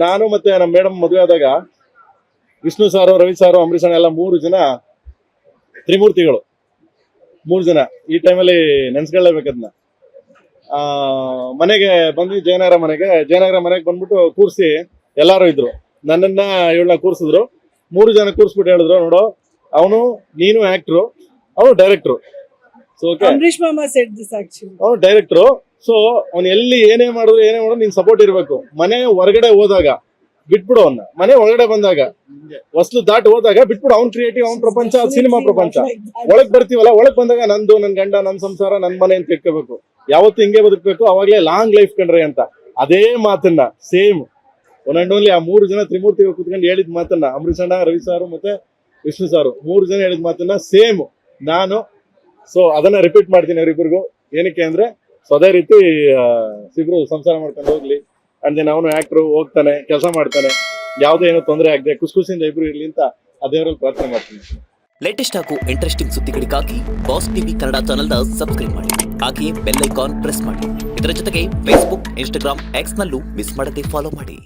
ನಾನು ಮತ್ತೆ ನಮ್ಮ ಮೇಡಮ್ ಮದುವೆ ಆದಾಗ ವಿಷ್ಣು ಸಾರು, ರವಿ ಸಾರು, ಅಂಬರೀಷ್ ಅಣ್ಣ ಎಲ್ಲ 3 ಜನ ತ್ರಿಮೂರ್ತಿಗಳು. 3 ಜನ ಈ ಟೈಮಲ್ಲಿ ನೆನ್ಸ್ಕೊಳ್ಳೇಬೇಕದ್ನ. ಮನೆಗೆ ಬಂದು ಜಯನಗರ ಮನೆಗೆ ಬಂದ್ಬಿಟ್ಟು ಕೂರಿಸಿ ಎಲ್ಲಾರು ಇದ್ರು. ನನ್ನನ್ನ ಇವಳನ್ನ ಕೂರಿಸಿದ್ರು. 3 ಜನ ಕೂರಿಸ್ಬಿಟ್ಟು ಹೇಳಿದ್ರು, ನೋಡು ಅವನು ನೀನು ಆಕ್ಟ್ರು, ಅವನು director. So Amrish Mama said this actually. ಅವನು ಡೈರೆಕ್ಟ್ರು. ಸೊ ಅವ್ನು ಎಲ್ಲಿ ಏನೇ ಮಾಡಿದ್ರು ನೀನ್ ಸಪೋರ್ಟ್ ಇರ್ಬೇಕು. ಮನೆ ಹೊರಗಡೆ ಹೋದಾಗ ಬಿಟ್ಬಿಡು ಅವನ್ನ, ಮನೆ ಒಳಗಡೆ ಬಂದಾಗ ಹೊಸ್ಲು ದಾಟಿ ಹೋದಾಗ ಬಿಟ್ಬಿಡು. ಅವ್ನ್ ಕ್ರಿಯೇಟಿವ್, ಅವ್ನ್ ಪ್ರಪಂಚ, ಸಿನಿಮಾ ಪ್ರಪಂಚ. ಒಳಗ್ ಬರ್ತೀವಲ್ಲ, ಒಳಗ್ ಬಂದಾಗ ನಂದು, ನನ್ ಗಂಡ, ನನ್ ಸಂಸಾರ, ನನ್ ಮನೆ ಅಂತ ಇಟ್ಕೋಬೇಕು. ಯಾವತ್ತು ಹಿಂಗೆ ಬದುಕ್ಬೇಕು, ಅವಾಗ್ಲೇ ಲಾಂಗ್ ಲೈಫ್ ಕಂಡ್ರೆ ಅಂತ. ಅದೇ ಮಾತನ್ನ ಸೇಮ್ ಒನ್ ಅಂಡ್ ಓನ್ಲಿ ಆ 3 ಜನ ತ್ರಿಮೂರ್ತಿಗಳು ಕುತ್ಕೊಂಡು ಹೇಳಿದ ಮಾತನ್ನ, ಅಂಬರೀಷ್ ಅಣ್ಣ, ರವಿ ಸಾರು ಮತ್ತೆ ವಿಷ್ಣು ಸಾರು 3 ಜನ ಹೇಳಿದ ಮಾತನ್ನ ಸೇಮ್ ನಾನು ಸೊ ಅದನ್ನ ರಿಪೀಟ್ ಮಾಡ್ತೀನಿ ಅವರಿಬ್ಬರಿಗೂ. ಏನಕ್ಕೆ ಅಂದ್ರೆ ಸೊ ಅದೇ ರೀತಿ ಇಬ್ರು ಸಂಸಾರ ಮಾಡ್ಕೊಂಡು ಹೋಗ್ಲಿ. ಅಂಡ್ ದೆನ್ ಅವನು ಆಕ್ಟ್ರು, ಹೋಗ್ತಾನೆ, ಕೆಲಸ ಮಾಡ್ತಾನೆ, ಯಾವುದೇ ಏನೋ ತೊಂದರೆ ಆಗದೆ ಖುಷಿಯಿಂದ ಇಬ್ರು ಇರ್ಲಿ ಅಂತ ಅದೇವರಲ್ಲಿ ಪ್ರಾರ್ಥನೆ ಮಾಡ್ತೀನಿ. ಲೇಟೆಸ್ಟ್ ಹಾಗೂ ಇಂಟ್ರೆಸ್ಟಿಂಗ್ ಸುದ್ದಿಗಳಿಗಾಗಿ ಬಾಸ್ ಟಿವಿ ಕನ್ನಡ ಚಾನೆಲ್ನ ಸಬ್ಸ್ಕ್ರೈಬ್ ಮಾಡಿ. ಹಾಗೆಯೇ ಬೆಲ್ ಐಕಾನ್ ಪ್ರೆಸ್ ಮಾಡಿ. ಇದರ ಜೊತೆಗೆ ಫೇಸ್ಬುಕ್, ಇನ್ಸ್ಟಾಗ್ರಾಮ್, ಎಕ್ಸ್ ನಲ್ಲೂ ಮಿಸ್ ಮಾಡದೆ ಫಾಲೋ ಮಾಡಿ.